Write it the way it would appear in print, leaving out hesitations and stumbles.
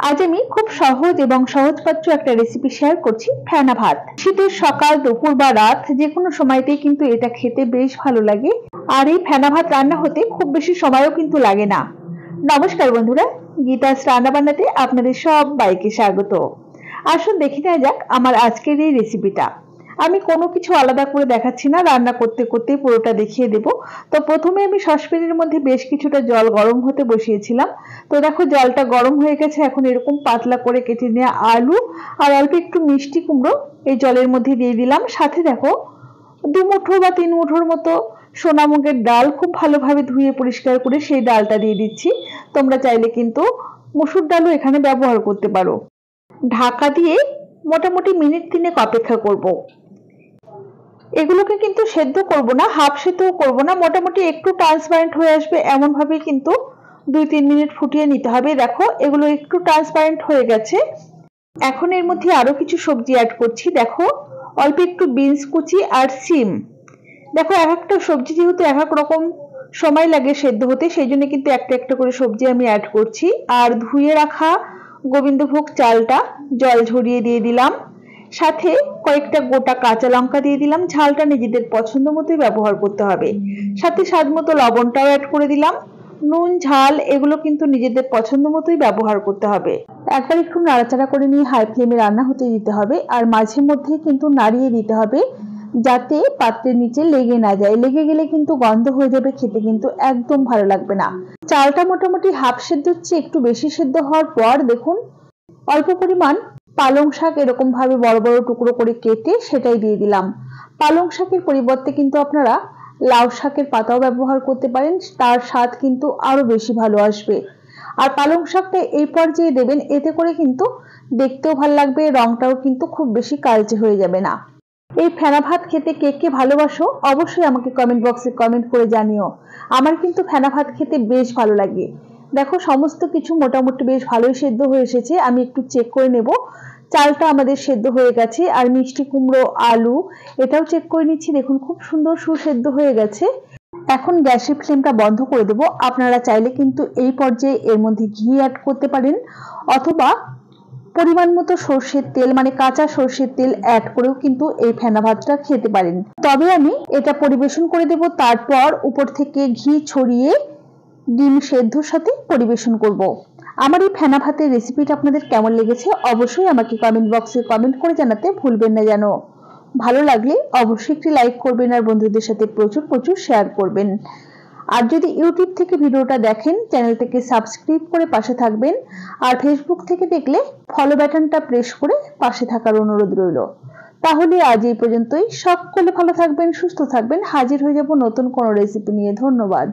আজ আমি খুব সহজ এবং সহজপাচ্য একটা রেসিপি শেয়ার করছি, ফেনা ভাত। শীতের সকাল, দুপুর বা রাত যে কোনো সময়তেই কিন্তু এটা খেতে বেশ ভালো লাগে। আর এই ফেনা ভাত রান্না হতে খুব বেশি সময়ও কিন্তু লাগে না। নমস্কার বন্ধুরা, গীতাস রান্না বান্নাতে আপনাদের সবাইকে স্বাগত। আসুন দেখে নেওয়া যাক আমার আজকের এই রেসিপিটা। আমি কোনো কিছু আলাদা করে দেখাচ্ছি না, রান্না করতে করতে পুরোটা দেখিয়ে দেব। তো প্রথমে আমি সসপ্যানের মধ্যে বেশ কিছুটা জল গরম হতে বসিয়েছিলাম। তো দেখো জলটা গরম হয়ে গেছে। এখন এরকম পাতলা করে কেটে নেওয়া আলু আর অল্প একটু মিষ্টি কুমড়ো এই জলের মধ্যে দিয়ে দিলাম। সাথে দেখো 2 মুঠো বা 3 মুঠোর মতো সোনা মুগের ডাল খুব ভালোভাবে ধুয়ে পরিষ্কার করে সেই ডালটা দিয়ে দিচ্ছি। তোমরা চাইলে কিন্তু মসুর ডালও এখানে ব্যবহার করতে পারো। ঢাকা দিয়ে মোটামুটি মিনিট 3 অপেক্ষা করব। এগুলোকে কিন্তু সেদ্ধ করব না, হাফ সেদ্ধও করব না, মোটামুটি একটু ট্রান্সপারেন্ট হয়ে আসবে এমন ভাবে কিন্তু 2-3 মিনিট ফুটিয়ে নিতে হবে। দেখো এগুলো একটু ট্রান্সপারেন্ট হয়ে গেছে। এখন এর মধ্যে আরো কিছু সবজি অ্যাড করছি। দেখো অল্প একটু বিনস কুচি আর সিম। দেখো এক একটা সবজি যেহেতু এক এক রকম সময় লাগে সেদ্ধ হতে, সেই জন্য কিন্তু একটা একটা করে সবজি আমি অ্যাড করছি। আর ধুয়ে রাখা গোবিন্দভোগ চালটা জল ঝরিয়ে দিয়ে দিলাম। সাথে কয়েকটা গোটা কাঁচা লঙ্কা দিয়ে দিলাম। ঝালটা নিজেদের পছন্দ মতোই ব্যবহার করতে হবে। সাথে স্বাদ মতো লবণটাও অ্যাড করে দিলাম। নুন ঝাল এগুলো কিন্তু নিজেদের পছন্দ মতোই ব্যবহার করতে হবে। একবার একটু নাড়াচাড়া করে নিয়ে হাই ফ্লেমে রান্না হতে দিতে হবে। আর মাঝে মধ্যে কিন্তু নাড়িয়ে দিতে হবে যাতে পাত্রের নিচে লেগে না যায়। লেগে গেলে কিন্তু গন্ধ হয়ে যাবে, খেতে কিন্তু একদম ভালো লাগবে না। চালটা মোটামুটি হাফ সেদ্ধ চেয়ে একটু বেশি সেদ্ধ হওয়ার পর দেখুন অল্প পরিমাণ পালং শাক এরকম ভাবে বড় বড় টুকরো করে কেটে সেটাই দিয়ে দিলাম। পালং শাকের পরিবর্তে কিন্তু আপনারা লাউ শাকের পাতাও ব্যবহার করতে পারেন, তার স্বাদ কিন্তু আরো বেশি ভালো আসবে। আর পালং শাকটা এই পর্যায়ে দেবেন, এতে করে কিন্তু দেখতেও ভালো লাগবে, রংটাও কিন্তু খুব বেশি কালচে হয়ে যাবে না। এই ফেনা ভাত খেতে কে কে ভালোবাসো অবশ্যই আমাকে কমেন্ট বক্সে কমেন্ট করে জানিও। আমার কিন্তু ফেনা ভাত খেতে বেশ ভালো লাগে। দেখো সমস্ত কিছু মোটামুটি বেশ ভালোই সেদ্ধ হয়ে এসেছে। আমি একটু চেক করে নেব। চালটা আমাদের সেদ্ধ হয়ে গেছে। আর মিষ্টি কুমড়ো আলু এটাও চেক করে নিচ্ছি। দেখুন খুব সুন্দর সুসেদ্ধ হয়ে গেছে। এখন গ্যাসের ফ্লেমটা বন্ধ করে দেব। আপনারা চাইলে কিন্তু এই পর্যায়ে এর মধ্যে ঘি অ্যাড করতে পারেন, অথবা পরিমাণ মতো সর্ষের তেল মানে কাঁচা সর্ষের তেল অ্যাড করেও কিন্তু এই ফেনা ভাতটা খেতে পারেন। তবে আমি এটা পরিবেশন করে দেব, তারপর উপর থেকে ঘি ছড়িয়ে ডিম সেদ্ধর সাথে পরিবেশন করব। আমার এই ফেনা ভাতের রেসিপিটা আপনাদের কেমন লেগেছে অবশ্যই আমাকে কমেন্ট বক্সে কমেন্ট করে জানাতে ভুলবেন না যেন। ভালো লাগলে অবশ্যই একটি লাইক করবেন আর বন্ধুদের সাথে প্রচুর প্রচুর শেয়ার করবেন। আর যদি ইউটিউব থেকে ভিডিওটা দেখেন চ্যানেলটাকে সাবস্ক্রাইব করে পাশে থাকবেন। আর ফেসবুক থেকে দেখলে ফলো বাটনটা প্রেস করে পাশে থাকার অনুরোধ রইল। তাহলে আজ এই পর্যন্তই। সকলে ভালো থাকবেন, সুস্থ থাকবেন। হাজির হয়ে যাব নতুন কোনো রেসিপি নিয়ে। ধন্যবাদ।